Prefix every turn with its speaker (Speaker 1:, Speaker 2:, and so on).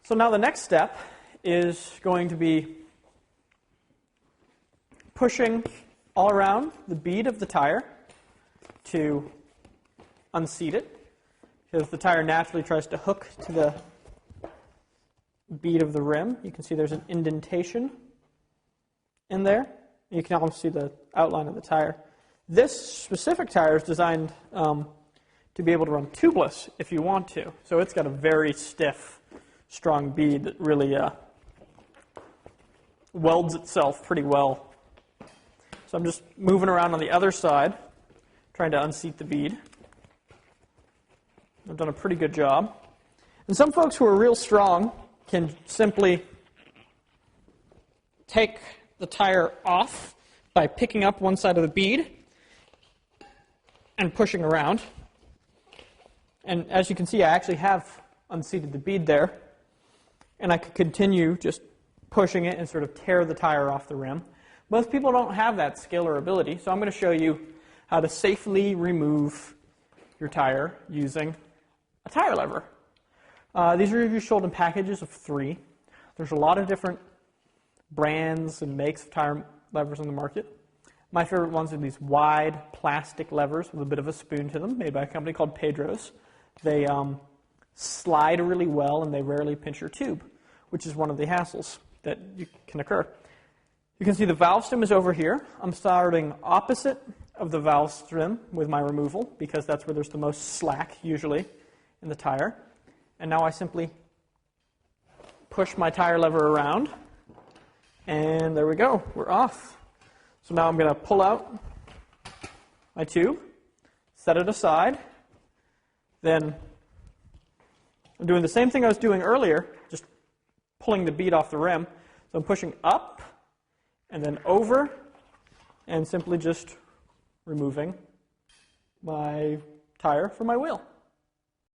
Speaker 1: So now the next step is going to be pushing all around the bead of the tire to unseat it, because the tire naturally tries to hook to the bead of the rim. You can see there's an indentation in there. You can also see the outline of the tire. This specific tire is designed to be able to run tubeless if you want to. So it's got a very stiff, strong bead that really welds itself pretty well. So I'm just moving around on the other side, trying to unseat the bead. I've done a pretty good job. And some folks who are real strong can simply take the tire off by picking up one side of the bead and pushing around. And as you can see, I actually have unseated the bead there. And I could continue just pushing it and sort of tear the tire off the rim. Most people don't have that skill or ability, so I'm going to show you how to safely remove your tire using a tire lever. These are usually sold in packages of 3. There's a lot of different brands and makes of tire levers on the market. My favorite ones are these wide plastic levers with a bit of a spoon to them, made by a company called Pedro's. They slide really well, and they rarely pinch your tube, which is one of the hassles that can occur. You can see the valve stem is over here. I'm starting opposite of the valve stem with my removal, because that's where there's the most slack, usually, in the tire. And now I simply push my tire lever around, and there we go. We're off. So now I'm going to pull out my tube, set it aside. Then I'm doing the same thing I was doing earlier, just pulling the bead off the rim. So I'm pushing up and then over and simply just removing my tire from my wheel.